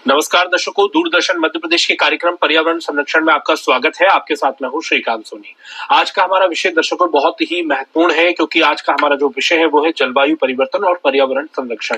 नमस्कार दर्शकों, दूरदर्शन मध्य प्रदेश के कार्यक्रम पर्यावरण संरक्षण में आपका स्वागत है। आपके साथ मैं हूं श्रीकांत सोनी। आज का हमारा विषय दर्शकों बहुत ही महत्वपूर्ण है, क्योंकि आज का हमारा जो विषय है वो है जलवायु परिवर्तन और पर्यावरण संरक्षण।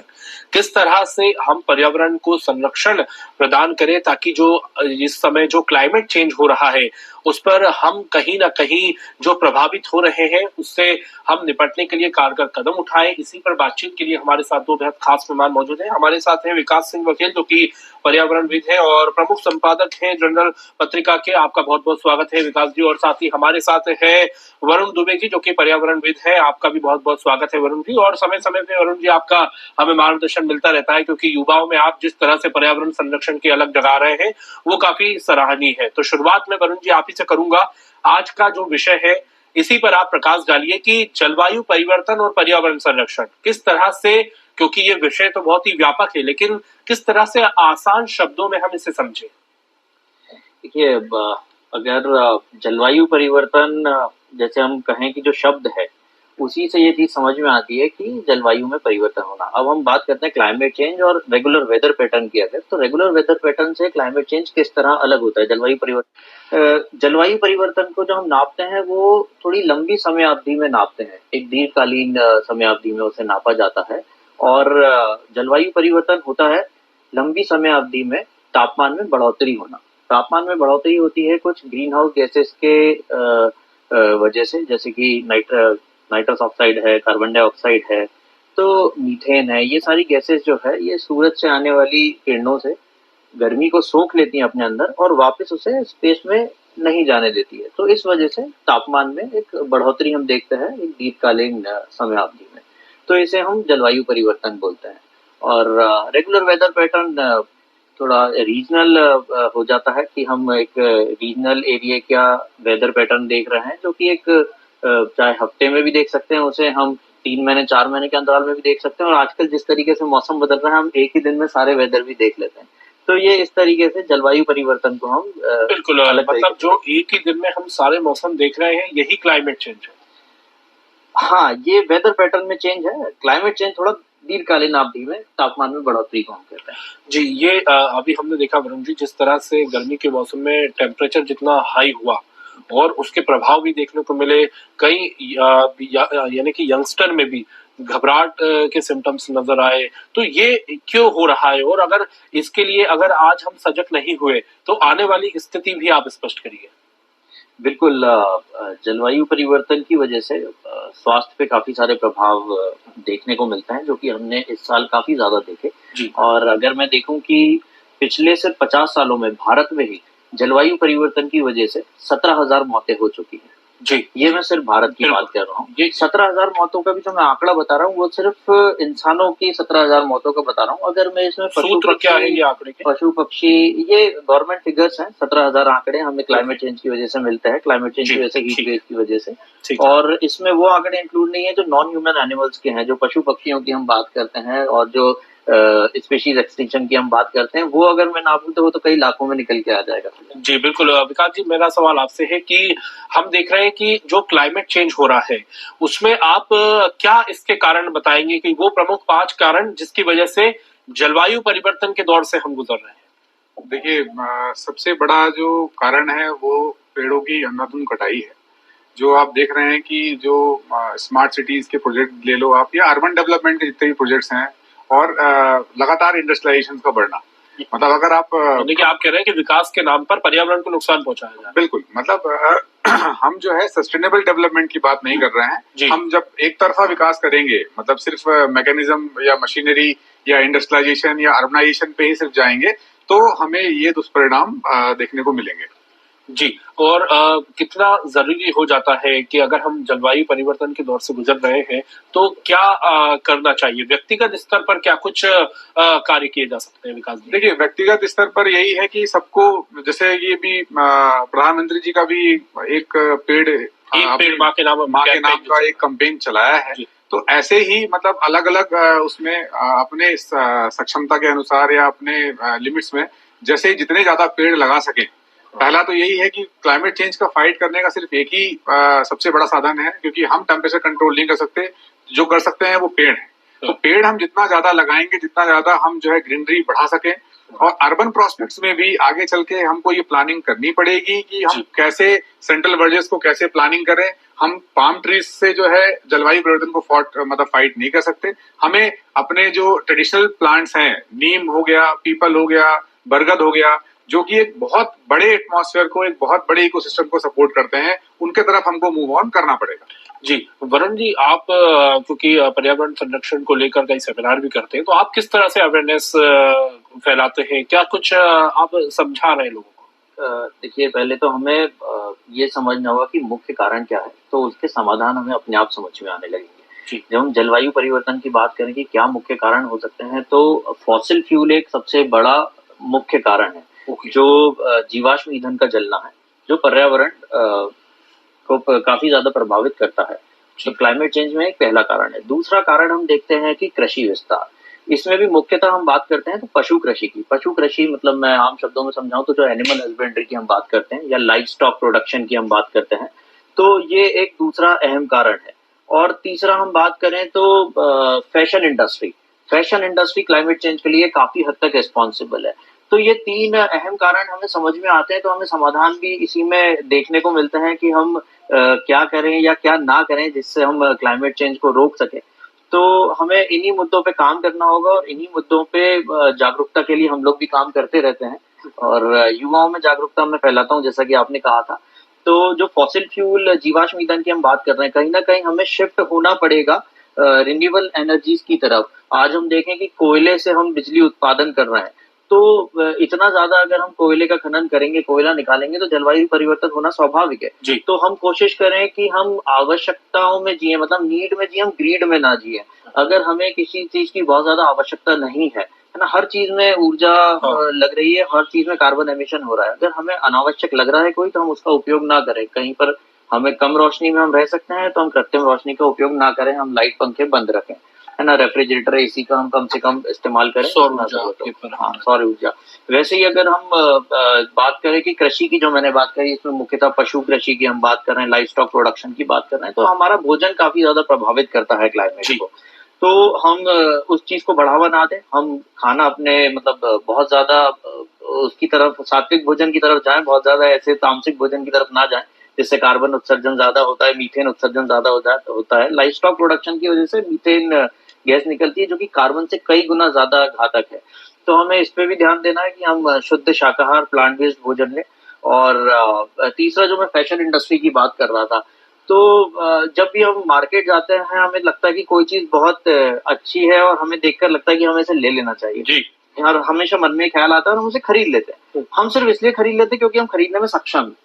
किस तरह से हम पर्यावरण को संरक्षण प्रदान करें ताकि जो इस समय जो क्लाइमेट चेंज हो रहा है उस पर हम कहीं ना कहीं जो प्रभावित हो रहे हैं उससे हम निपटने के लिए कारगर कदम उठाएं। इसी पर बातचीत के लिए हमारे साथ दो बेहद खास मेहमान मौजूद हैं। हमारे साथ हैं विकास सिंह वकील, जो कि पर्यावरणविद है और प्रमुख संपादक हैं जनरल पत्रिका के। आपका बहुत बहुत स्वागत है विकास जी। और साथ ही हमारे साथ है वरुण दुबे जी, जो कि पर्यावरणविद है। आपका भी बहुत बहुत स्वागत है वरुण जी। और समय समय पे वरुण जी आपका हमें मार्गदर्शन मिलता रहता है, क्योंकि युवाओं में आप जिस तरह से पर्यावरण संरक्षण की अलग जगा रहे हैं वो काफी सराहनीय है। तो शुरुआत में वरुण जी आप ही से करूंगा। आज का जो विषय है इसी पर आप प्रकाश डालिए कि जलवायु परिवर्तन और पर्यावरण संरक्षण किस तरह से, क्योंकि ये विषय तो बहुत ही व्यापक है, लेकिन किस तरह से आसान शब्दों में हम इसे समझें। देखिए, अगर जलवायु परिवर्तन जैसे हम कहें कि जो शब्द है उसी से ये चीज समझ में आती है कि जलवायु में परिवर्तन होना। अब हम बात करते हैं क्लाइमेट चेंज और रेगुलर वेदर पैटर्न की। अगर तो रेगुलर वेदर पैटर्न से क्लाइमेट चेंज किस तरह अलग होता है जलवायु परिवर्तन। जलवायु परिवर्तन को जो हम नापते हैं वो थोड़ी लंबी समय अवधि में नापते हैं, एक दीर्घकालीन समय अवधि में उसे नापा जाता है। और जलवायु परिवर्तन होता है लंबी समय अवधि में तापमान में बढ़ोतरी होना। तापमान में बढ़ोतरी होती है कुछ ग्रीन हाउस गैसेस के वजह से, जैसे कि नाइट्रस ऑक्साइड है, कार्बन डाइऑक्साइड है, तो मीथेन है। ये सारी गैसेस जो है ये सूरज से आने वाली किरणों से गर्मी को सोख लेती हैं अपने अंदर और वापस उसे स्पेस में नहीं जाने देती है। तो इस वजह से तापमान में एक बढ़ोतरी हम देखते हैं एक दीर्घकालीन समय अवधि में। तो इसे हम जलवायु परिवर्तन बोलते हैं। और रेगुलर वेदर पैटर्न थोड़ा रीजनल हो जाता है कि हम एक रीजनल एरिया का वेदर पैटर्न देख रहे हैं, जो कि एक चाहे हफ्ते में भी देख सकते हैं उसे, हम 3 महीने 4 महीने के अंतराल में भी देख सकते हैं। और आजकल जिस तरीके से मौसम बदल रहा है हम एक ही दिन में सारे वेदर भी देख लेते हैं। तो ये इस तरीके से जलवायु परिवर्तन को हम बिल्कुल, मतलब जो एक ही दिन में हम सारे मौसम देख रहे हैं यही क्लाइमेट चेंज है। हाँ, ये वेदर पैटर्न में चेंज है। क्लाइमेट चेंज थोड़ा दीर्घकालीन अवधि में तापमान में बढ़ोतरी को हम कहते हैं। जी, ये अभी हमने देखा वरुण जी, जिस तरह से गर्मी के मौसम में टेम्परेचर जितना हाई हुआ और उसके प्रभाव भी देखने को मिले। कई यानी कि यंगस्टर में भी घबराहट के सिम्टम्स नजर आए। तो ये क्यों हो रहा है, और अगर इसके लिए अगर आज हम सजग नहीं हुए तो आने वाली स्थिति भी आप स्पष्ट करिए। बिल्कुल, जलवायु परिवर्तन की वजह से स्वास्थ्य पे काफी सारे प्रभाव देखने को मिलते हैं, जो कि हमने इस साल काफी ज्यादा देखे। जी। और अगर मैं देखूं कि पिछले सिर्फ 50 सालों में भारत में ही जलवायु परिवर्तन की वजह से 17,000 मौतें हो चुकी हैं। जी, ये मैं सिर्फ भारत की बात कर रहा हूँ। ये 17,000 मौतों का भी जो मैं आंकड़ा बता रहा हूँ वो सिर्फ इंसानों की 17,000 मौतों का बता रहा हूँ। अगर मैं इसमें सूत्र क्या है ये आंकड़े के? पशु पक्षी, ये गवर्नमेंट फिगर्स हैं। 17,000 आंकड़े हमें क्लाइमेट चेंज की वजह से मिलते हैं, क्लाइमेट चेंज की वजह से, हीट वेव की वजह से। और इसमें वो आंकड़े इंक्लूड नहीं है जो नॉन ह्यूमन एनिमल्स के हैं, जो पशु पक्षियों की हम बात करते हैं और जो स्पीशीज एक्सटिंक्शन की हम बात करते हैं। वो अगर मैं नापूं तो वो तो कई लाखों में निकल के आ जाएगा। जी बिल्कुल। विकास जी, मेरा सवाल आपसे है कि हम देख रहे हैं कि जो क्लाइमेट चेंज हो रहा है उसमें आप क्या इसके कारण बताएंगे कि वो प्रमुख 5 कारण जिसकी वजह से जलवायु परिवर्तन के दौर से हम गुजर रहे हैं। देखिए, सबसे बड़ा जो कारण है वो पेड़ों की अंधाधुंध कटाई है। जो आप देख रहे हैं कि जो स्मार्ट सिटीज के प्रोजेक्ट ले लो आप, या अर्बन डेवलपमेंट के जितने भी प्रोजेक्ट्स हैं, और लगातार इंडस्ट्रियलाइजेशन का बढ़ना। मतलब अगर आप देखिए, आप कह रहे हैं कि विकास के नाम पर पर्यावरण को नुकसान पहुंचाया जा रहा है। बिल्कुल, मतलब हम जो है सस्टेनेबल डेवलपमेंट की बात नहीं कर रहे हैं। हम जब एक तरफा विकास करेंगे, मतलब सिर्फ मैकेनिज्म या मशीनरी या इंडस्ट्रियलाइजेशन या अर्बनाइजेशन पे ही सिर्फ जाएंगे, तो हमें ये दुष्परिणाम देखने को मिलेंगे। जी, और कितना जरूरी हो जाता है कि अगर हम जलवायु परिवर्तन के दौर से गुजर रहे हैं तो क्या करना चाहिए? व्यक्तिगत स्तर पर क्या कुछ कार्य किए जा सकते हैं विकास जी? देखिए, व्यक्तिगत स्तर पर यही है कि सबको, जैसे ये भी प्रधानमंत्री जी का भी एक पेड़ माँ के नाम का एक कैंपेन चलाया है। तो ऐसे ही मतलब अलग अलग उसमें अपने सक्षमता के अनुसार या अपने लिमिट्स में जैसे जितने ज्यादा पेड़ लगा सके। पहला तो यही है कि क्लाइमेट चेंज का फाइट करने का सिर्फ एक ही सबसे बड़ा साधन है, क्योंकि हम टेम्परेचर कंट्रोल नहीं कर सकते। जो कर सकते हैं वो पेड़ है। तो पेड़ हम जितना ज्यादा लगाएंगे, जितना ज्यादा हम जो है ग्रीनरी बढ़ा सकें, और अर्बन प्रोस्पेक्ट्स में भी आगे चल के हमको ये प्लानिंग करनी पड़ेगी कि हम कैसे सेंट्रल वर्जेस को कैसे प्लानिंग करें। हम पाम ट्रीज से जो है जलवायु परिवर्तन को फाइट नहीं कर सकते। हमें अपने जो ट्रेडिशनल प्लांट्स हैं, नीम हो गया, पीपल हो गया, बरगद हो गया, जो कि एक बहुत बड़े एटमॉस्फेयर को, एक बहुत बड़े इकोसिस्टम को सपोर्ट करते हैं, उनके तरफ हमको मूव ऑन करना पड़ेगा। जी वरुण जी, आप क्योंकि पर्यावरण संरक्षण को लेकर कई सेमिनार भी करते हैं, तो आप किस तरह से अवेयरनेस फैलाते हैं? क्या कुछ आप समझा रहे हैं लोगों को? देखिए, पहले तो हमें ये समझना होगा कि मुख्य कारण क्या है, तो उसके समाधान हमें अपने आप समझ में आने लगेंगे। जब हम जलवायु परिवर्तन की बात करें कि क्या मुख्य कारण हो सकते हैं, तो फॉसिल फ्यूल एक सबसे बड़ा मुख्य कारण है, जो जीवाश्म ईंधन का जलना है, जो पर्यावरण को काफी ज्यादा प्रभावित करता है। तो क्लाइमेट चेंज में एक पहला कारण है। दूसरा कारण हम देखते हैं कि कृषि विस्तार। इसमें भी मुख्यतः हम बात करते हैं तो पशु कृषि की। पशु कृषि मतलब मैं आम शब्दों में समझाऊं तो जो एनिमल हस्बेंड्री की हम बात करते हैं या लाइव स्टॉक प्रोडक्शन की हम बात करते हैं, तो ये एक दूसरा अहम कारण है। और तीसरा हम बात करें तो fashion industry. Fashion industry climate change के लिए काफी हद तक रिस्पॉन्सिबल है। तो ये तीन अहम कारण हमें समझ में आते हैं, तो हमें समाधान भी इसी में देखने को मिलते हैं कि हम क्या करें या क्या ना करें जिससे हम क्लाइमेट चेंज को रोक सकें। तो हमें इन्हीं मुद्दों पे काम करना होगा और इन्हीं मुद्दों पे जागरूकता के लिए हम लोग भी काम करते रहते हैं और युवाओं में जागरूकता मैं फैलाता हूँ, जैसा कि आपने कहा था। तो जो फॉसिल फ्यूल जीवाश्म ईंधन की हम बात कर रहे हैं, कहीं ना कहीं हमें शिफ्ट होना पड़ेगा रिन्यूएबल एनर्जीज की तरफ। आज हम देखें कि कोयले से हम बिजली उत्पादन कर रहे हैं, तो इतना ज्यादा अगर हम कोयले का खनन करेंगे, कोयला निकालेंगे, तो जलवायु परिवर्तन होना स्वाभाविक है। तो हम कोशिश करें कि हम आवश्यकताओं में जिए, मतलब नीड में जिए, हम ग्रीड में ना जिए। अगर हमें किसी चीज की बहुत ज्यादा आवश्यकता नहीं है ना, हर चीज में ऊर्जा लग रही है, हर चीज में कार्बन एमिशन हो रहा है, अगर हमें अनावश्यक लग रहा है कोई, तो हम उसका उपयोग ना करें। कहीं पर हमें कम रोशनी में हम रह सकते हैं तो हम कृत्रिम रोशनी का उपयोग ना करें, हम लाइट पंखे बंद रखें, है ना। रेफ्रिजरेटर, एसी का हम कम से कम इस्तेमाल करें। सौर ऊर्जा। हाँ, सौर ऊर्जा। वैसे ही अगर हम बात करें कि कृषि की, जो मैंने बात करी, इसमें मुख्यतः पशु कृषि की हम बात कर रहे हैं, लाइव स्टॉक प्रोडक्शन की बात कर रहे हैं, तो हमारा भोजन काफी ज्यादा प्रभावित करता है क्लाइमेट को। तो हम उस चीज को बढ़ावा ना दें, हम खाना अपने मतलब बहुत ज्यादा उसकी तरफ, सात्विक भोजन की तरफ जाएं, बहुत ज्यादा ऐसे तामसिक भोजन की तरफ ना जाएं जिससे कार्बन उत्सर्जन ज्यादा होता है, मीथेन उत्सर्जन ज्यादा होता है। लाइव स्टॉक प्रोडक्शन की वजह से मीथेन गैस निकलती है, जो कि कार्बन से कई गुना ज्यादा घातक है। तो हमें इस पे भी ध्यान देना है कि हम शुद्ध शाकाहार, प्लांट बेस्ड भोजन लें। और तीसरा, जो मैं फैशन इंडस्ट्री की बात कर रहा था, तो जब भी हम मार्केट जाते हैं, हमें लगता है कि कोई चीज बहुत अच्छी है और हमें देखकर लगता है कि हमें इसे ले लेना चाहिए, और हमेशा मन में ख्याल आता है और हम उसे खरीद लेते हैं। हम सिर्फ इसलिए खरीद लेते हैं क्योंकि हम खरीदने में सक्षम हैं,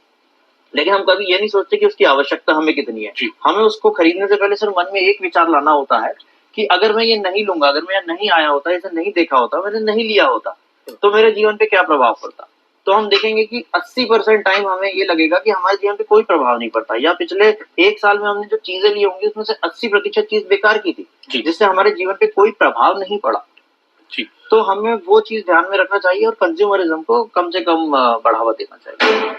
लेकिन हम कभी ये नहीं सोचते कि उसकी आवश्यकता हमें कितनी है। हमें उसको खरीदने से पहले सिर्फ मन में एक विचार लाना होता है कि अगर मैं ये नहीं लूंगा, अगर मैं नहीं आया होता, इसे नहीं देखा होता, मैंने नहीं लिया होता, तो मेरे जीवन पे क्या प्रभाव पड़ता। तो हम देखेंगे कि 80% टाइम हमें ये लगेगा कि हमारे जीवन पे कोई प्रभाव नहीं पड़ता, या पिछले एक साल में हमने जो चीजें ली होंगी उसमें से 80% चीज बेकार की थी, जिससे हमारे जीवन पे कोई प्रभाव नहीं पड़ा। तो हमें वो चीज ध्यान में रखना चाहिए और कंज्यूमरिज्म को कम से कम बढ़ावा देना चाहिए।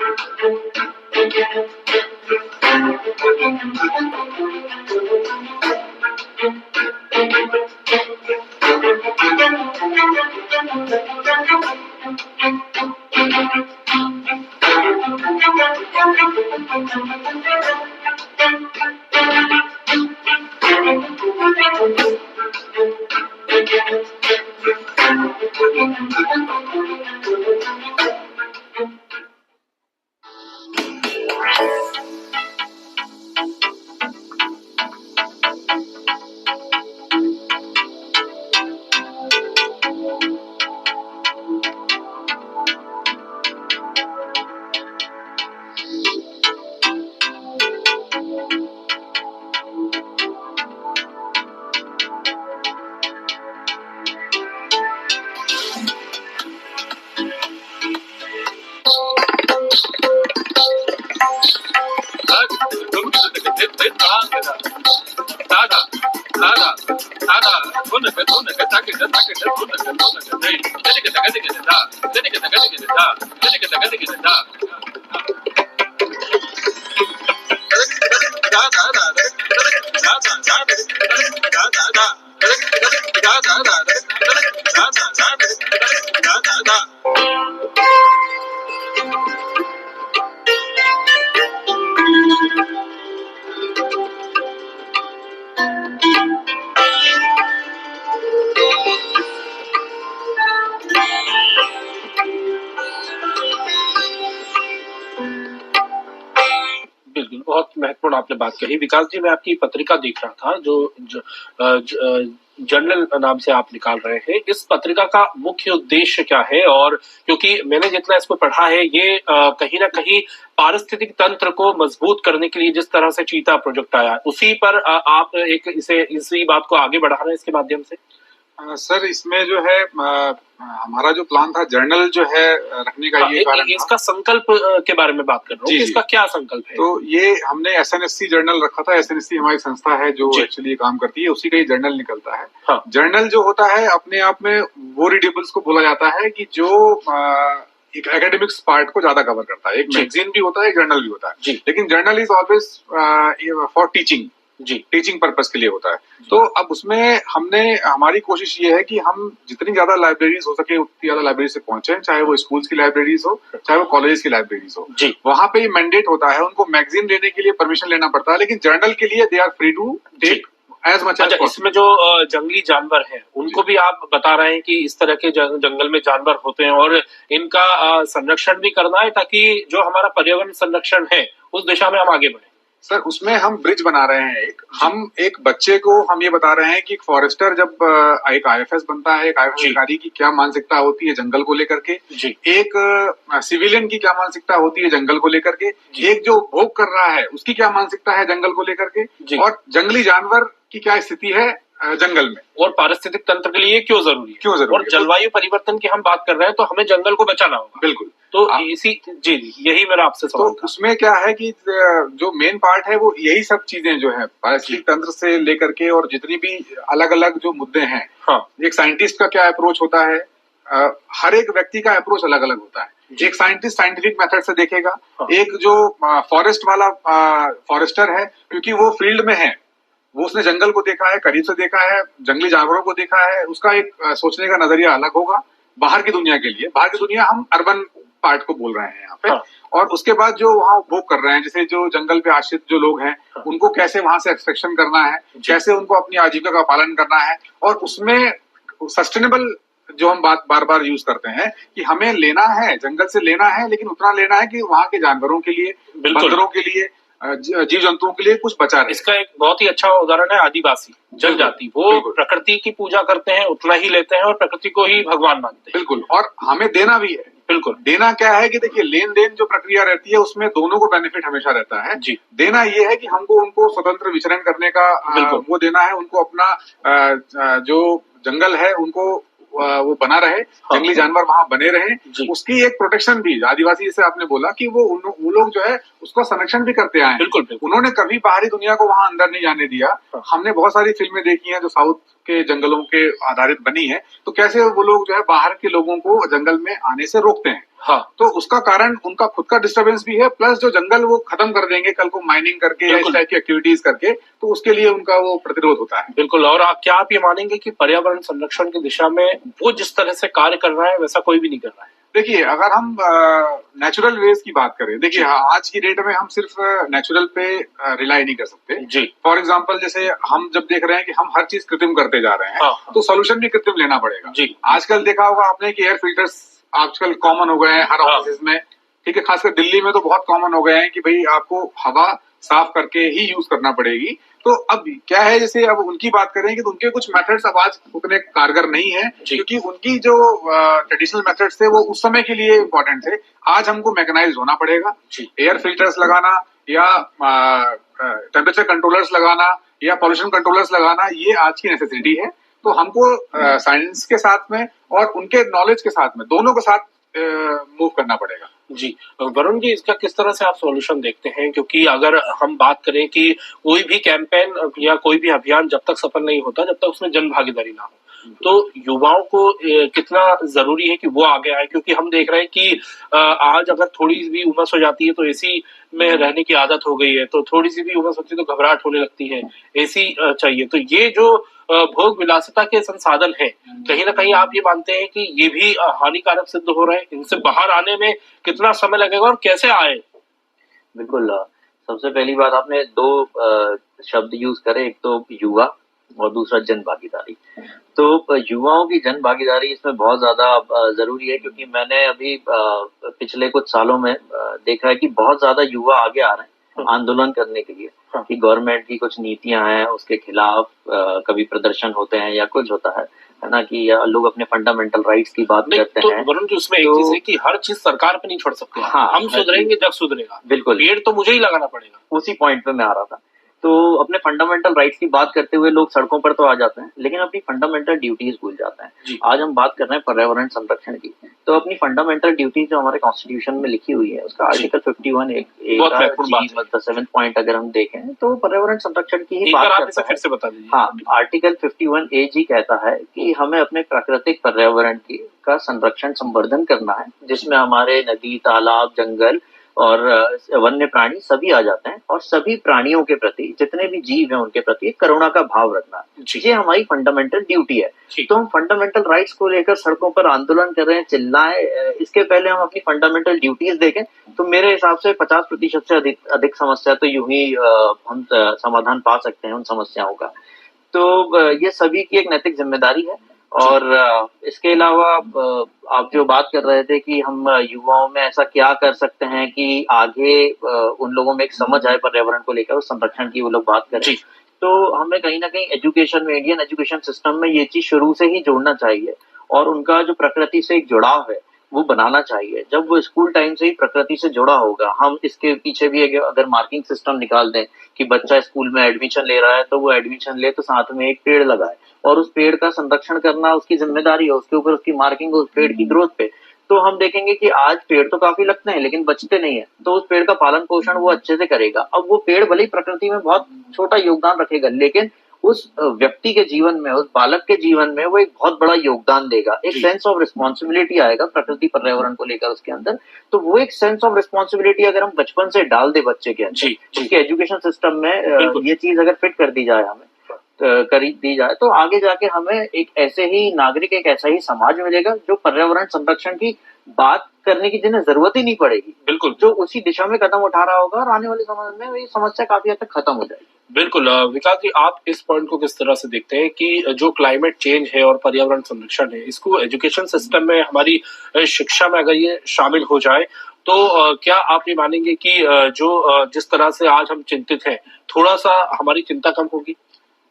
बिल्कुल, बहुत महत्वपूर्ण आपने बात कही। विकास जी, मैं आपकी पत्रिका देख रहा था जो जर्नल नाम से आप निकाल रहे हैं। इस पत्रिका का मुख्य उद्देश्य क्या है? और क्योंकि मैंने जितना इसको पढ़ा है, ये कहीं न कहीं पारिस्थितिक तंत्र को मजबूत करने के लिए जिस तरह से चीता प्रोजेक्ट आया, उसी पर आप इसी बात को आगे बढ़ा रहे हैं इसके माध्यम से? सर, इसमें जो है हमारा जो प्लान था जर्नल जो है रखने का ये कारण था। इसका संकल्प के बारे में बात कर रहा हूँ कि इसका क्या संकल्प है? तो ये हमने एसएनएससी जर्नल रखा था। एसएनएससी हमारी संस्था है जो एक्चुअली ये काम करती है, उसी का ही जर्नल निकलता है। हाँ। जर्नल जो होता है अपने आप में वो रीडेबल्स को बोला जाता है कि जो एक एकेडमिक्स पार्ट को ज्यादा कवर करता है। एक मैगजीन भी होता है, एक जर्नल भी होता है, लेकिन journal is always for teaching, teaching purpose के लिए होता है। तो अब उसमें हमारी कोशिश ये है कि हम जितनी ज्यादा लाइब्रेरीज हो सके उतनी ज्यादा लाइब्रेरी से पहुंचे, चाहे वो स्कूल्स की लाइब्रेरीज हो, चाहे वो कॉलेज की लाइब्रेरीज हो। वहां पे मैंडेट होता है, उनको मैगजीन लेने के लिए परमिशन लेना पड़ता है, लेकिन जर्नल के लिए they are free to take as much as. इसमें जो जंगली जानवर हैं उनको भी आप बता रहे हैं कि इस तरह के जंगल में जानवर होते हैं और इनका संरक्षण भी करना है, ताकि जो हमारा पर्यावरण संरक्षण है उस दिशा में हम आगे बढ़े। सर, उसमें हम ब्रिज बना रहे हैं। हम एक बच्चे को हम ये बता रहे हैं कि एक फॉरेस्टर जब एक आईएफएस बनता है, एक आईएफएस अधिकारी की क्या मानसिकता होती है जंगल को लेकर के, एक सिविलियन की क्या मानसिकता होती है जंगल को लेकर के, एक जो भोग कर रहा है उसकी क्या मानसिकता है जंगल को लेकर के, और जंगली जानवर की क्या स्थिति है जंगल में, और पारिस्थितिक तंत्र के लिए क्यों जरूरी है, और जलवायु परिवर्तन की हम बात कर रहे हैं तो हमें जंगल को बचाना होगा। बिल्कुल। तो यही मेरा आपसे सवाल था। उसमें क्या है कि जो मेन पार्ट है वो यही सब चीजें जो है पारिस्थितिक तंत्र से लेकर के और जितनी भी अलग अलग जो मुद्दे हैं। हाँ। एक साइंटिस्ट का क्या अप्रोच होता है, हर एक व्यक्ति का अप्रोच अलग अलग होता है। एक साइंटिस्ट साइंटिफिक मेथड से देखेगा। हाँ। एक जो फॉरेस्ट वाला फॉरेस्टर है, क्योंकि वो फील्ड में है, वो उसने जंगल को देखा है, करीब से देखा है, जंगली जानवरों को देखा है, उसका एक सोचने का नजरिया अलग होगा। बाहर की दुनिया के लिए, बाहर की दुनिया हम अर्बन पार्ट को बोल रहे हैं यहाँ पे। हाँ। और उसके बाद जो वहाँ उपभोग कर रहे हैं, जैसे जो जंगल पे आश्रित जो लोग हैं, हाँ, उनको कैसे वहां से एक्सट्रैक्शन करना है, कैसे उनको अपनी आजीविका का पालन करना है, और उसमें सस्टेनेबल जो हम बात बार बार यूज करते हैं कि हमें लेना है, जंगल से लेना है, लेकिन उतना लेना है कि वहाँ के जानवरों के लिए, बंदरों के लिए, जीव जंतुओं के लिए कुछ बचा रहे। इसका एक बहुत ही अच्छा उदाहरण है आदिवासी जनजाति। वो प्रकृति की पूजा करते हैं, उतना ही लेते हैं और प्रकृति को ही भगवान मानते हैं। बिल्कुल। और हमें देना भी है। बिल्कुल। देना क्या है कि देखिए, लेन देन जो प्रक्रिया रहती है उसमें दोनों को बेनिफिट हमेशा रहता है। देना ये है कि हमको उनको स्वतंत्र विचरण करने का वो देना है, उनको अपना जो जंगल है उनको वो बना रहे। हाँ। जंगली जानवर वहां बने रहे, उसकी एक प्रोटेक्शन भी। आदिवासी जैसे आपने बोला कि वो लोग जो है उसका संरक्षण भी करते आए हैं। बिल्कुल। उन्होंने कभी बाहरी दुनिया को वहां अंदर नहीं जाने दिया। हाँ। हमने बहुत सारी फिल्में देखी हैं जो साउथ के जंगलों के आधारित बनी है, तो कैसे वो लोग जो है बाहर के लोगों को जंगल में आने से रोकते हैं। हाँ। तो उसका कारण उनका खुद का डिस्टर्बेंस भी है, प्लस जो जंगल वो खत्म कर देंगे कल को माइनिंग करके या इस टाइप की एक्टिविटीज करके, तो उसके लिए उनका वो प्रतिरोध होता है। बिल्कुल। और क्या आप ये मानेंगे कि पर्यावरण संरक्षण की दिशा में वो जिस तरह से कार्य कर रहा है वैसा कोई भी नहीं कर रहा है? देखिए, अगर हम नेचुरल वेज की बात करें, देखिए आज की डेट में हम सिर्फ नेचुरल पे रिलाई नहीं कर सकते जी। फॉर एग्जांपल, जैसे हम जब देख रहे हैं कि हम हर चीज कृत्रिम करते जा रहे हैं। हाँ। तो सोल्यूशन भी कृत्रिम लेना पड़ेगा जी। आजकल देखा होगा आपने कि एयर फिल्टर्स आजकल कॉमन हो गए हैं हर ऑफिस में, ठीक है। खासकर दिल्ली में तो बहुत कॉमन हो गए हैं कि भाई आपको हवा साफ करके ही यूज करना पड़ेगी। तो अब क्या है, जैसे अब उनकी बात करें कि तो उनके कुछ मेथड्स अब आज उतने कारगर नहीं है, क्योंकि उनकी जो ट्रेडिशनल मेथड्स थे वो उस समय के लिए इम्पोर्टेंट थे। आज हमको मैकेनाइज्ड होना पड़ेगा। एयर फिल्टर्स लगाना या टेम्परेचर कंट्रोलर्स लगाना या पॉल्यूशन कंट्रोलर्स लगाना, ये आज की नेसेसिटी है। तो हमको साइंस के साथ में और उनके नॉलेज के साथ में, दोनों के साथ मूव करना पड़ेगा जी। वरुण जी, इसका किस तरह से आप सॉल्यूशन देखते हैं? क्योंकि अगर हम बात करें कि कोई भी कैंपेन या कोई भी अभियान जब तक सफल नहीं होता, जब तक उसमें जन भागीदारी ना हो, तो युवाओं को कितना जरूरी है कि वो आगे आए? क्योंकि हम देख रहे हैं कि आज अगर थोड़ी भी उमस हो जाती है तो एसी में रहने की आदत हो गई है, तो थोड़ी सी भी उमस होती है तो घबराहट होने लगती है, एसी चाहिए। तो ये जो भोग विलासिता के संसाधन है, कहीं ना कहीं आप ये मानते हैं कि ये भी हानिकारक सिद्ध हो रहे हैं? इनसे बाहर आने में कितना समय लगेगा और कैसे आए? बिल्कुल। सबसे पहली बात आपने दो शब्द यूज करे, एक तो युवा और दूसरा जन भागीदारी। तो युवाओं की जन भागीदारी इसमें बहुत ज्यादा जरूरी है, क्योंकि मैंने अभी पिछले कुछ सालों में देखा है कि बहुत ज्यादा युवा आगे आ रहे हैं आंदोलन करने के लिए, कि गवर्नमेंट की कुछ नीतियां हैं उसके खिलाफ कभी प्रदर्शन होते हैं या कुछ होता है ना, कि लोग अपने फंडामेंटल राइट्स की बात करते तो हैं। वरुण जी, उसमें एक चीज है कि हर चीज सरकार पे नहीं छोड़ सकते। हाँ, हम सुधरेंगे जब सुधरेगा, बिल्कुल, पेड़ तो मुझे ही लगाना पड़ेगा। उसी पॉइंट पे मैं आ रहा था। तो अपने फंडामेंटल राइट्स की बात करते हुए लोग सड़कों पर तो आ जाते हैं, लेकिन अपनी फंडामेंटल ड्यूटीज भूल जाते हैं। आज हम बात कर रहे हैं पर्यावरण संरक्षण की, तो अपनी फंडामेंटल ड्यूटीज जो हमारे कॉन्स्टिट्यूशन में लिखी हुई है, उसका आर्टिकल 51 मतलब 7th पॉइंट अगर हम देखें तो पर्यावरण संरक्षण की ही बात करता है। फिर से बता दीजिए। हाँ, आर्टिकल 51A जी कहता है कि हमें अपने प्राकृतिक पर्यावरण का संरक्षण संवर्धन करना है, जिसमें हमारे नदी, तालाब, जंगल और वन्य प्राणी सभी आ जाते हैं, और सभी प्राणियों के प्रति, जितने भी जीव हैं उनके प्रति करुणा का भाव रखना, ये हमारी फंडामेंटल ड्यूटी है। तो हम फंडामेंटल राइट्स को लेकर सड़कों पर आंदोलन कर रहे हैं, चिल्लाएं, इसके पहले हम अपनी फंडामेंटल ड्यूटीज देखें तो मेरे हिसाब से 50% से अधिक समस्या तो यूं ही हम समाधान पा सकते हैं उन समस्याओं का। तो ये सभी की एक नैतिक जिम्मेदारी है। और इसके अलावा आप जो बात कर रहे थे कि हम युवाओं में ऐसा क्या कर सकते हैं कि आगे उन लोगों में एक समझ आए पर्यावरण को लेकर, उस संरक्षण की वो लोग बात करें, तो हमें कहीं ना कहीं एजुकेशन में, इंडियन एजुकेशन सिस्टम में ये चीज शुरू से ही जोड़ना चाहिए, और उनका जो प्रकृति से एक जुड़ाव है वो बनाना चाहिए। जब वो स्कूल टाइम से ही प्रकृति से जुड़ा होगा, हम इसके पीछे भी अगर मार्किंग सिस्टम निकाल दें कि बच्चा स्कूल में एडमिशन ले रहा है तो वो एडमिशन ले तो साथ में एक पेड़ लगाए, और उस पेड़ का संरक्षण करना उसकी जिम्मेदारी है, उसके ऊपर उसकी मार्किंग, उस पेड़ की ग्रोथ पे, तो हम देखेंगे कि आज पेड़ तो काफी लगते हैं लेकिन बचते नहीं है, तो उस पेड़ का पालन पोषण वो अच्छे से करेगा। अब वो पेड़ भले ही प्रकृति में बहुत छोटा योगदान रखेगा, लेकिन उस व्यक्ति के जीवन में, उस बालक के जीवन में वो एक बहुत बड़ा योगदान देगा। एक सेंस ऑफ रिस्पॉन्सिबिलिटी आएगा प्रकृति पर्यावरण को लेकर उसके अंदर। तो वो एक सेंस ऑफ रिस्पॉन्सिबिलिटी अगर हम बचपन से डाल दे बच्चे के अंदर, उसके एजुकेशन सिस्टम में ये चीज अगर फिट कर दी जाए, हमें कर दी जाए, तो आगे जाके हमें एक ऐसे ही नागरिक, एक ऐसा ही समाज मिलेगा जो पर्यावरण संरक्षण की बात करने की जिन्हें जरूरत ही नहीं पड़ेगी, बिल्कुल, जो उसी दिशा में कदम उठा रहा होगा, और आने वाले समय में ये समस्या काफी हद तक खत्म हो जाएगी। बिल्कुल। विकास जी, आप इस पॉइंट को किस तरह से देखते हैं कि जो क्लाइमेट चेंज है और पर्यावरण संरक्षण है, इसको एजुकेशन सिस्टम में, हमारी शिक्षा में अगर ये शामिल हो जाए तो क्या आप ये मानेंगे कि जो जिस तरह से आज हम चिंतित हैं, थोड़ा सा हमारी चिंता कम होगी?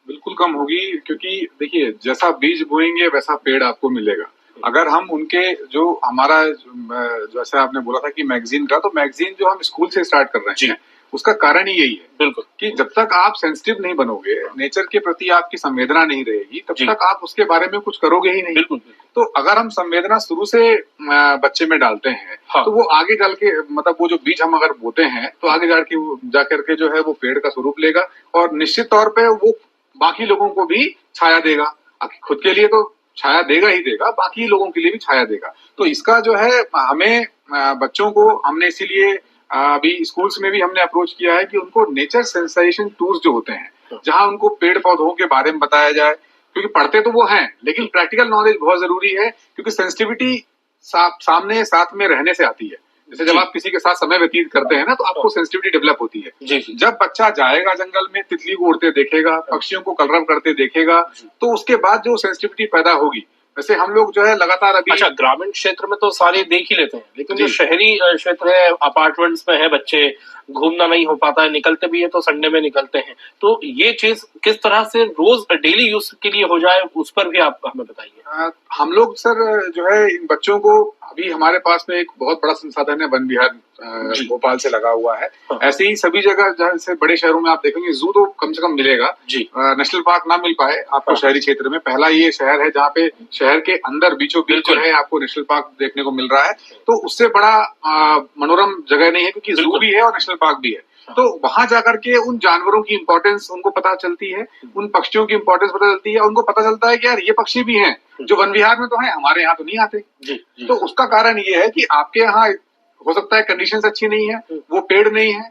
बिल्कुल कम होगी, क्योंकि देखिए, जैसा बीज बोएंगे वैसा पेड़ आपको मिलेगा। अगर हम उनके जो हमारा जैसे आपने बोला था कि मैगजीन का, तो मैगजीन जो हम स्कूल से स्टार्ट कर रहे हैं, उसका कारण ही यही है, बिल्कुल, कि जब तक आप सेंसिटिव नहीं बनोगे, नेचर के प्रति आपकी संवेदना नहीं रहेगी, तब तक आप उसके बारे में कुछ करोगे ही नहीं। बिल्कुल। तो अगर हम संवेदना शुरू से बच्चे में डालते हैं, तो वो आगे चल के, मतलब वो जो बीज हम अगर बोते हैं, तो आगे जाकर के जो है वो पेड़ का स्वरूप लेगा, और निश्चित तौर पे वो बाकी लोगों को भी छाया देगा। खुद के लिए तो छाया देगा ही देगा, बाकी लोगों के लिए भी छाया देगा। तो इसका जो है, हमें बच्चों को, हमने इसीलिए अभी स्कूल्स में भी हमने अप्रोच किया है कि उनको नेचर सेंसाइजेशन टूर्स जो होते हैं, जहां उनको पेड़ पौधों के बारे में बताया जाए, क्योंकि पढ़ते तो वो हैं, लेकिन प्रैक्टिकल नॉलेज बहुत जरूरी है, क्योंकि सेंसिटिविटी सामने साथ में रहने से आती है। जैसे जब आप किसी के साथ समय व्यतीत करते हैं ना, तो आपको सेंसिटिविटी डेवलप होती है। जब बच्चा जाएगा जंगल में, तितली को उड़ते देखेगा, पक्षियों को कलरव करते देखेगा, तो उसके बाद जो सेंसिटिविटी पैदा होगी, वैसे हम लोग जो है लगातार अभी, अच्छा, ग्रामीण क्षेत्र में तो सारे देख ही लेते हैं, लेकिन जो शहरी क्षेत्र है, अपार्टमेंट्स में है, बच्चे घूमना नहीं हो पाता है, निकलते भी है तो संडे में निकलते हैं, तो ये चीज किस तरह से रोज डेली यूज के लिए हो जाए, उस पर भी आप हमें बताइए। हम लोग सर जो है इन बच्चों को, अभी हमारे पास में एक बहुत बड़ा संसाधन है, वन विहार भोपाल से लगा हुआ है। ऐसे ही सभी जगह, जैसे बड़े शहरों में आप देखेंगे जू तो कम से कम मिलेगा, नेशनल पार्क ना मिल पाए आपको शहरी क्षेत्र में, पहला ये शहर है जहाँ पे शहर के अंदर बीचों बीच जो है आपको नेशनल पार्क देखने को मिल रहा है। तो उससे बड़ा मनोरम जगह नहीं है, क्योंकि जू भी है और नेशनल पार्क भी है। तो वहां जाकर के उन जानवरों की इंपॉर्टेंस उनको पता चलती है, उन पक्षियों की इंपॉर्टेंस पता चलती है, उनको पता चलता है कि यार ये पक्षी भी हैं जो वन विहार में तो हैं, हमारे यहाँ तो नहीं आते। तो उसका कारण ये है कि आपके यहाँ हो सकता है कंडीशंस अच्छी नहीं है, वो पेड़ नहीं है।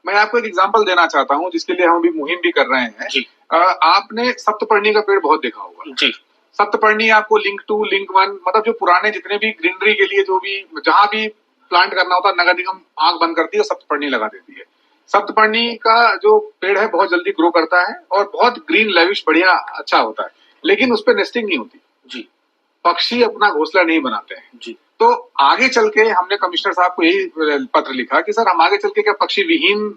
मैं आपको एक एग्जांपल देना चाहता हूँ, जिसके लिए हम अभी मुहिम भी कर रहे हैं। आपने सप्तपर्णी का पेड़ बहुत देखा होगा। सप्तपर्णी आपको लिंक 2, लिंक 1, मतलब जो पुराने जितने भी ग्रीनरी के लिए जो भी, जहां भी प्लांट करना होता है, नगर निगम आंख बंद करती है, सप्तपर्णी लगा देती है। सप्तपर्णी का जो पेड़ है बहुत जल्दी ग्रो करता है और बहुत ग्रीन लेविश बढ़िया अच्छा होता है, लेकिन उस पर नेस्टिंग नहीं होती जी पक्षी अपना घोंसला नहीं बनाते हैं जी। तो आगे चल के हमने कमिश्नर साहब को यही पत्र लिखा कि सर हम आगे चल के क्या पक्षी विहीन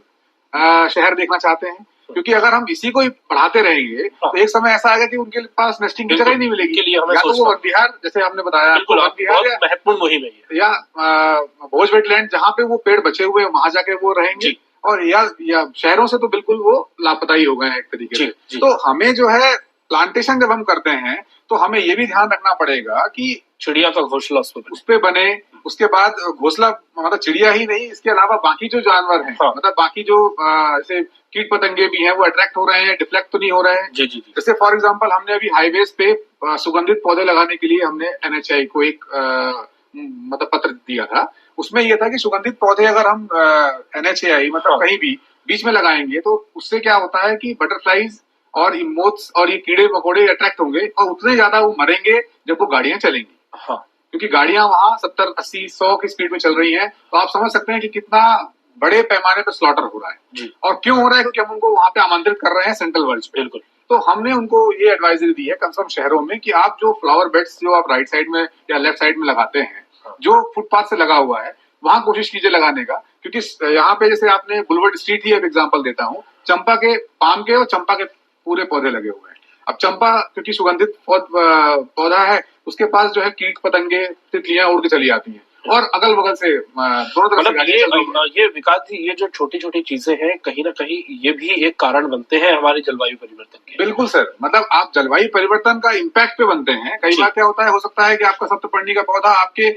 शहर देखना चाहते हैं, क्योंकि अगर हम इसी को ही बढ़ाते रहेंगे तो एक समय ऐसा आएगा कि उनके पास नेस्टिंग की जगह ही नहीं मिलेगी। के लिए हमें या तो वो वन विहार जैसे आपने बताया, बिल्कुल वन विहार बहुत महत्वपूर्ण मुहिम है ये। या भोज वेटलैंड जहाँ पे वो पेड़ बचे हुए हैं वहां जाके वो रहेंगे, और या शहरों से तो बिल्कुल वो लापता ही हो गए हैं एक तरीके से। तो हमें जो है प्लांटेशन जब हम करते हैं तो हमें ये भी ध्यान रखना पड़ेगा कि चिड़िया का घोंसला उस पे बने, उसके बाद घोंसला मतलब चिड़िया ही नहीं, इसके अलावा बाकी जो जानवर हैं, मतलब बाकी जो जैसे कीट पतंगे भी हैं वो अट्रैक्ट हो रहे हैं, डिफ्लेक्ट तो नहीं हो रहे हैं। जी जी। जैसे फॉर एग्जांपल हमने अभी हाईवेज पे सुगंधित पौधे लगाने के लिए हमने NHI को एक मतलब पत्र दिया था। उसमें यह था कि सुगंधित पौधे अगर हम NHI मतलब कहीं भी बीच में लगाएंगे तो उससे क्या होता है कि बटरफ्लाईज और मोथ्स और ये कीड़े मकोड़े अट्रैक्ट होंगे और उतने ज्यादा वो मरेंगे जब वो गाड़ियां चलेंगी। हाँ, क्योंकि गाड़ियां वहां 70, 80, 100 की स्पीड में चल रही हैं, तो आप समझ सकते हैं कि कितना बड़े पैमाने पर स्लॉटर हो रहा है जी। और क्यों हो रहा है, क्योंकि हम उनको वहां पे आमंत्रित कर रहे हैं सेंट्रल वर्ल्ड पे। बिल्कुल। तो हमने उनको ये एडवाइजरी दी है कम से कम शहरों में कि आप जो फ्लावर बेड्स जो आप राइट साइड में या लेफ्ट साइड में लगाते हैं, जो फुटपाथ से लगा हुआ है वहां कोशिश कीजिए लगाने का, क्योंकि यहाँ पे जैसे आपने बुलवर्ड स्ट्रीट ही एक एग्जाम्पल देता हूँ, चंपा के पाम के और चंपा के पूरे पौधे लगे हुए हैं। अब चंपा क्योंकि सुगंधित पौधा है, उसके पास जो है कीट पतंगे तितलियां उड़ के चली आती हैं और अगल बगल से दोनों तरफ से गाड़ियां चल रही हैं। ये विकास जी, ये जो छोटी छोटी चीजें हैं कहीं ना कहीं ये भी एक कारण बनते हैं हमारे जलवायु परिवर्तन के। बिल्कुल सर, मतलब आप जलवायु परिवर्तन का इम्पैक्ट पे बनते हैं। कई बार क्या होता है, हो सकता है कि आपका सप्तपर्णी का पौधा आपके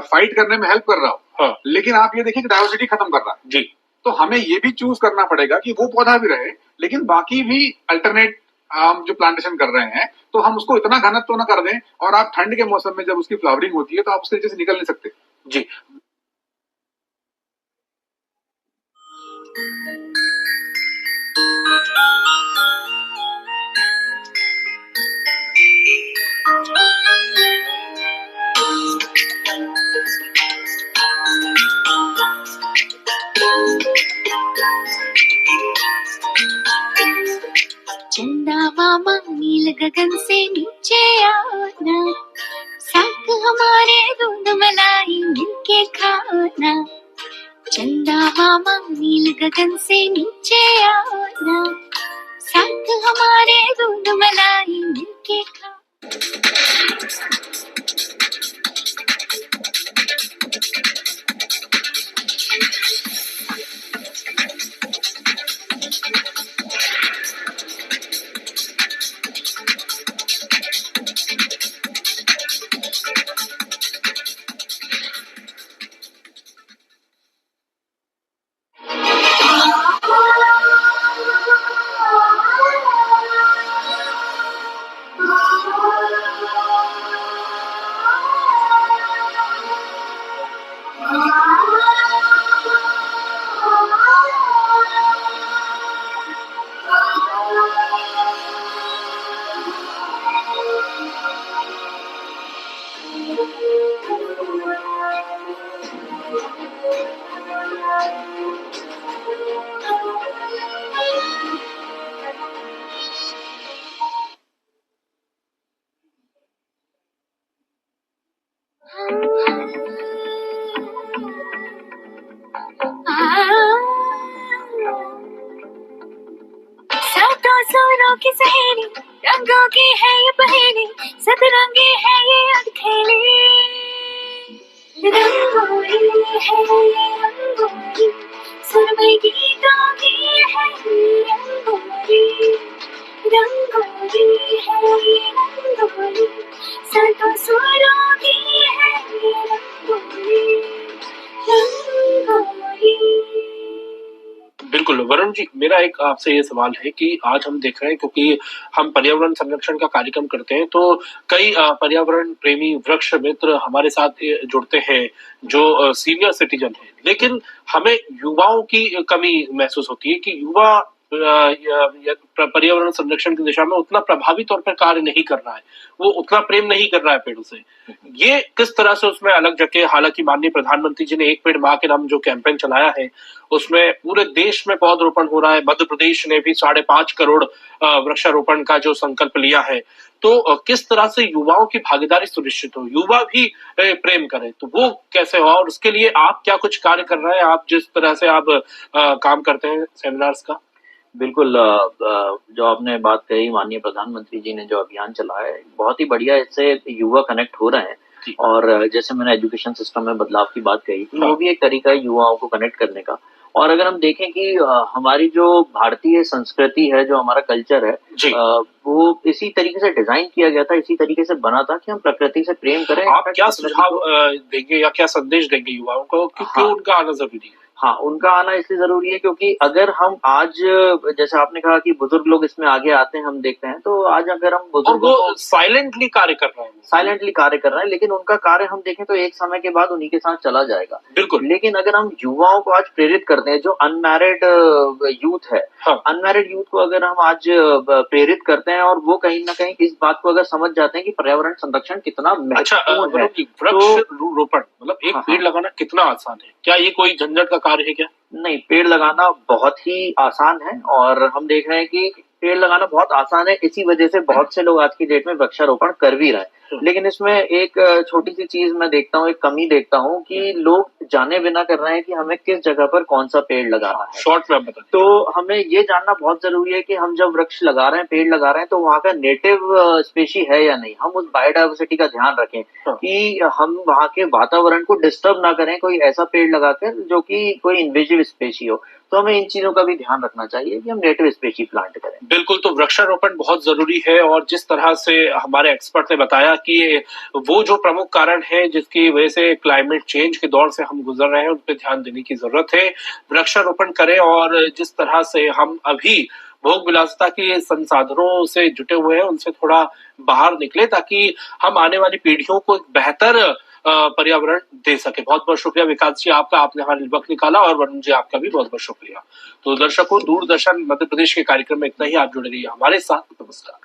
फाइट करने में हेल्प कर रहा हो, लेकिन आप ये देखिए कि डाइवर्सिटी खत्म कर रहा है जी। तो हमें ये भी चूज करना पड़ेगा कि वो पौधा भी रहे, लेकिन बाकी भी अल्टरनेट हम जो प्लांटेशन कर रहे हैं तो हम उसको इतना घनत्व न कर दें, और आप ठंड के मौसम में जब उसकी फ्लावरिंग होती है तो आप उसके नीचे से निकल नहीं सकते जी। चंदा मामा नील गगन से नीचे आना, साथ हमारे दूध मलाई मिलके खाना। चंदा मामा नील गगन से नीचे आना, साथ हमारे दूध मलाई मिलके खाना। सातों सुरों की सहेली, रंगों की है ये पहेली, सतरंगी है ये अनखेली। रंगोली है ये रंगोली, सुरमई गीतों की है ये रंगोली। रंगोली है ये रंगोली, सातों सुरों की है ये रंगोली। रंगोली। बिल्कुल वरुण जी, मेरा एक आपसे ये सवाल है कि आज हम देख रहे हैं, क्योंकि हम पर्यावरण संरक्षण का कार्यक्रम करते हैं तो कई पर्यावरण प्रेमी वृक्ष मित्र हमारे साथ जुड़ते हैं जो सीनियर सिटीजन हैं, लेकिन हमें युवाओं की कमी महसूस होती है कि युवा पर्यावरण संरक्षण की दिशा में उतना प्रभावी तौर पर कार्य नहीं कर रहा है, वो उतना प्रेम नहीं कर रहा है पेड़ों से, ये किस तरह से उसमें अलग जगह, हालांकि माननीय प्रधानमंत्री जी ने एक पेड़ माँ के नाम जो कैंपेन चलाया है उसमें पूरे देश में पौधरोपण हो रहा है। मध्य प्रदेश ने भी 5.5 करोड़ वृक्षारोपण का जो संकल्प लिया है, तो किस तरह से युवाओं की भागीदारी सुनिश्चित हो, युवा भी प्रेम करें, तो वो कैसे हो, और उसके लिए आप क्या कुछ कार्य कर रहे हैं, आप जिस तरह से आप काम करते हैं सेमिनार्स का? बिल्कुल, जो आपने बात कही, माननीय प्रधानमंत्री जी ने जो अभियान चलाया है बहुत ही बढ़िया, इससे युवा कनेक्ट हो रहे हैं। और जैसे मैंने एजुकेशन सिस्टम में बदलाव की बात कही थी, वो भी एक तरीका है युवाओं को कनेक्ट करने का। और अगर हम देखें कि हमारी जो भारतीय संस्कृति है, जो हमारा कल्चर है, वो इसी तरीके से डिजाइन किया गया था, इसी तरीके से बना था कि हम प्रकृति से प्रेम करें। आप क्या सुझाव देंगे या क्या संदेश देंगे युवाओं को कि क्यों उनका आना जरूरी है? हाँ, उनका आना इसलिए जरूरी है क्योंकि अगर हम आज, जैसे आपने कहा कि बुजुर्ग लोग इसमें आगे आते हैं, हम देखते हैं, तो आज अगर हम बुजुर्गों को साइलेंटली कार्य कर रहे हैं, लेकिन उनका कार्य हम देखें तो एक समय के बाद उन्हीं के साथ चला जाएगा। बिल्कुल। लेकिन अगर हम युवाओं को आज प्रेरित करते हैं, जो अनमैरिड यूथ है, अनमैरिड यूथ को अगर हम आज प्रेरित करते हैं, और वो कहीं ना कहीं इस बात को अगर समझ जाते हैं कि पर्यावरण संरक्षण कितना महत्वपूर्ण है। वृक्ष रोपण मतलब एक पेड़ लगाना कितना आसान है, क्या ये कोई झंझट का कार्य है क्या? नहीं, पेड़ लगाना बहुत ही आसान है, और हम देख रहे हैं कि पेड़ लगाना बहुत आसान है, इसी वजह से बहुत से लोग आज की डेट में वृक्षारोपण कर भी रहे हैं। लेकिन इसमें एक छोटी सी चीज मैं देखता हूँ, एक कमी देखता हूँ कि लोग जाने बिना कर रहे हैं कि हमें किस जगह पर कौन सा पेड़ लगाना है। शॉर्ट में बता। तो हमें ये जानना बहुत जरूरी है कि हम जब वृक्ष लगा रहे हैं, पेड़ लगा रहे हैं, तो वहाँ का नेटिव स्पेशी है या नहीं। हम उस बायोडाइवर्सिटी का ध्यान रखें कि हम वहाँ के वातावरण को डिस्टर्ब ना करें कोई ऐसा पेड़ लगाकर जो कि कोई इन्वेजिव स्पेशी हो। तो हमें इन चीजों का भी ध्यान रखना चाहिए कि हम नेटिव स्पेशी प्लांट करें। बिल्कुल, तो वृक्षारोपण बहुत जरूरी है, और जिस तरह से हमारे एक्सपर्ट ने बताया कि वो जो प्रमुख कारण है जिसकी वजह से क्लाइमेट चेंज के दौर से हम गुजर रहे हैं, उन पर ध्यान देने की जरूरत है। वृक्षारोपण करें, और जिस तरह से हम अभी भोग विलासिता के संसाधनों से जुटे हुए हैं उनसे थोड़ा बाहर निकले, ताकि हम आने वाली पीढ़ियों को एक बेहतर पर्यावरण दे सके। बहुत बहुत शुक्रिया विकास जी आपका, आपने हमारे वक्त निकाला, और वरुण जी आपका भी बहुत बहुत शुक्रिया। तो दर्शकों, दूरदर्शन मध्य प्रदेश के कार्यक्रम में इतना ही, आप जुड़े रहिए हमारे साथ। नमस्कार।